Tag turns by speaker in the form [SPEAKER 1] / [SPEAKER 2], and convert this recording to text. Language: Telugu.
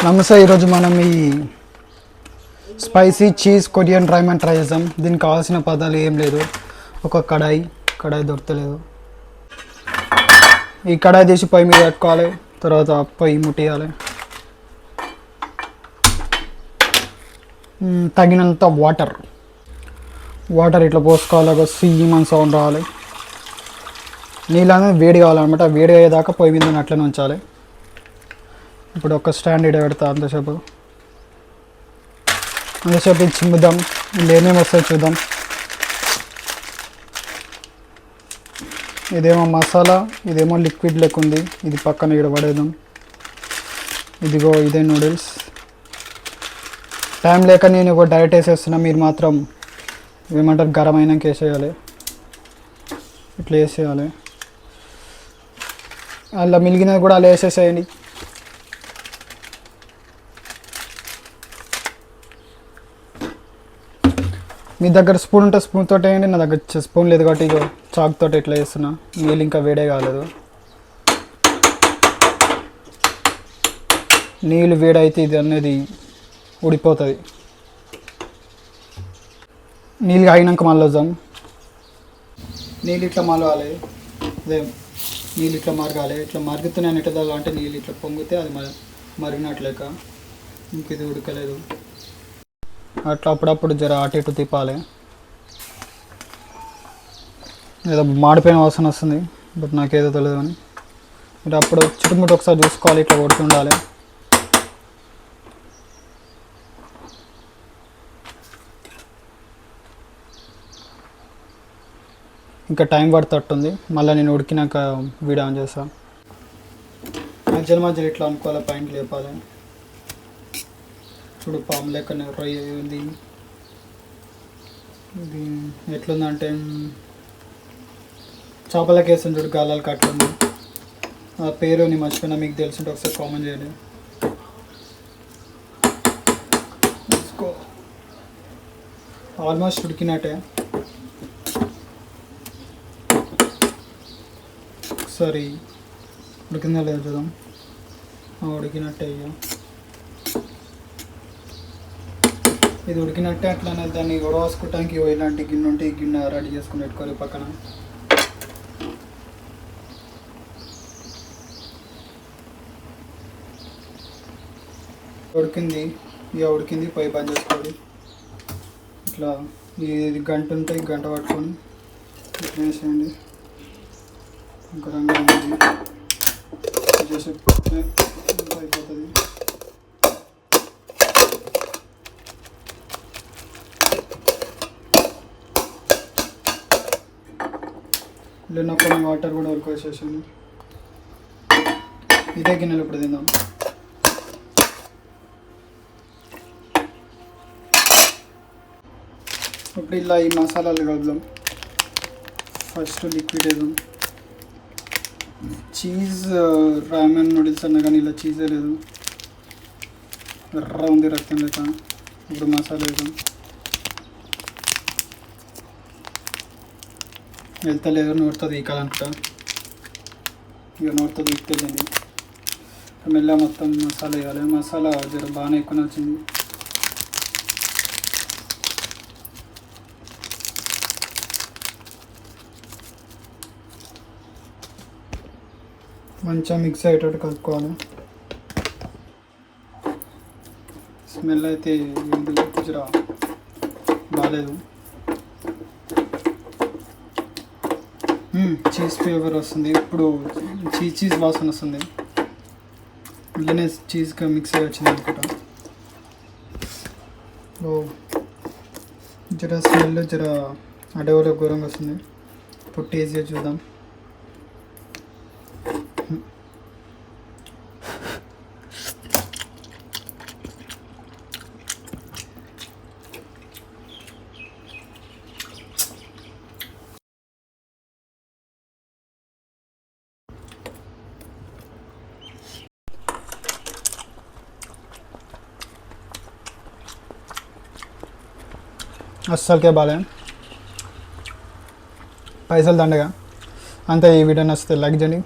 [SPEAKER 1] నమస్తే. ఈరోజు మనం ఈ స్పైసీ చీజ్ కొరియన్ రైమన్ ట్రై చేద్దాం. దీనికి కావాల్సిన పదాలు ఏం లేదు. ఒక కడాయి దొరకలేదు. ఈ కడాయి తీసి పొయ్యి మీద పెట్టుకోవాలి. తర్వాత పొయ్యి ముట్టియాలి. తగినంత వాటర్ ఇట్లా పోసుకోవాలి. ఒక సీమన్ సౌండ్ రావాలి. నీళ్ళు అనేది వేడి కావాలన్నమాట. వేడి అయ్యేదాకా పొయ్యి మీద అట్లనే ఉంచాలి. ఇప్పుడు ఒక స్టాండ్ ఇడ పెడతా. అంతసేపు ఇది చిమ్ముదాం. ఇలా ఏమేమి వస్తాయి చూద్దాం. ఇదేమో మసాలా, ఇదేమో లిక్విడ్ లెక్క ఉంది. ఇది పక్కన ఇక్కడ పడేద్దాం. ఇదిగో ఇదే నూడిల్స్. టైం లేక నేను ఒక డైరెక్ట్ వేసేస్తున్నా. మీరు మాత్రం ఏమంటారు, గరం అయినాక వేసేయాలి. ఇట్లా వేసేయాలి. అలా మిలిగినది కూడా అలా వేసేసేయండి. మీ దగ్గర స్పూన్ ఉంటే స్పూన్ తోటి వేయండి. నా దగ్గర స్పూన్ లేదు కాబట్టి ఇక చాక్ తోటి ఇట్లా వేస్తున్నా. నీళ్ళు ఇంకా వేడే కాలేదు. నీళ్ళు వేడైతే ఇది అనేది ఉడిపోతుంది. నీళ్ళు అయినాక మళ్ళీ వద్దాం. నీళ్ళు ఇట్లా మలవాలి. అదే నీళ్ళు ఇట్లా మరగాలి. ఇట్లా మరుగుతూనే అనేటదా అంటే నీళ్ళు ఇట్లా పొంగితే అది మరిగినట్లేక. ఇంక ఇది ఉడకలేదు. అట్లా అప్పుడప్పుడు జర అటు ఇటు తిప్పాలి. ఏదో మాడిపోయిన వాసన వస్తుంది, బట్ నాకేదో తెలియదు. కానీ మీరు అప్పుడు చుట్టుముట్టు ఒకసారి చూసుకోవాలి. ఇట్లా కొడుతుండాలి. ఇంకా టైం పడుతుంది. మళ్ళీ నేను ఉడికినాక వీడియో ఆన్ చేస్తాను. మధ్యలో ఇట్లా అనుకోవాలి. పాయింట్ లేపాలి. చూడు, పాము లెక్కనే రొయ్య ఉంది. ఇది ఎట్లుందంటే చేపలకి వేస్తుంది చూడు, గాలాలు కట్టుంది. ఆ పేరు నేను మర్చిపోయినా. మీకు తెలుసుంటే ఒకసారి కామెంట్ చేయండి. ఆల్మోస్ట్ ఉడికినట్టే. ఒకసారి ఉడికిందా లేదా చూద్దాం. ఉడికినట్టే. అయ్యో, ఇది ఉడికినట్టే. అట్లానే దాన్ని ఉడవాసుకోవటానికి ఇలాంటి గిన్నె ఉంటే ఈ గిన్నె రెడీ చేసుకుని పెట్టుకోవాలి పక్కన. ఉడికింది. ఇక ఉడికింది. పొయ్యి బంద్ చేసుకోవాలి. ఇట్లా ఇది గంట ఉంటే గంట పట్టుకొని ఇట్లా వేసేయండి. ఇంకా రంగు చేసి అయిపోతుంది. ఇలా కొన్ని వాటర్ కూడా ఉడకొచ్చేసాను. ఇదే గిన్నెలు ఇప్పుడు తిందాం. ఇప్పుడు ఇలా ఈ మసాలాలు కలుపుదాం. ఫస్ట్ లిక్విడ్ వేద్దాం. చీజ్ రామెన్ నూడిల్స్ అన్నా కానీ ఇలా చీజే లేదు. ఎర్ర ఉంది రక్తం లేక. ఇప్పుడు మసాలా వేద్దాం. వెళ్తలేదు. నోటితో తీకాలనుకుంటా. ఇక నోటితో తీసుకోలేండి. మెల్ల మొత్తం మసాలా వేయాలి. మసాలా జర బాగానే ఎక్కువనే వచ్చింది. మంచిగా మిక్స్ అయ్యేటట్టు కలుపుకోవాలి. స్మెల్ అయితే జర బాగాలేదు. చీజ్ ఫ్లేవర్ వస్తుంది. ఇప్పుడు చీజ్ వాసన వస్తుంది. ఇలానే చీజ్గా మిక్స్ అయ్యి వచ్చింది అనుకుంటా. జర స్మెల్ జర అడవులో ఘోరంగా వస్తుంది. ఇప్పుడు టేస్ట్గా చూద్దాం. అస్సలకే బాలే. పైసలు దండగా. అంతే. ఈ వీడియో నచ్చితే లైక్ చేయండి.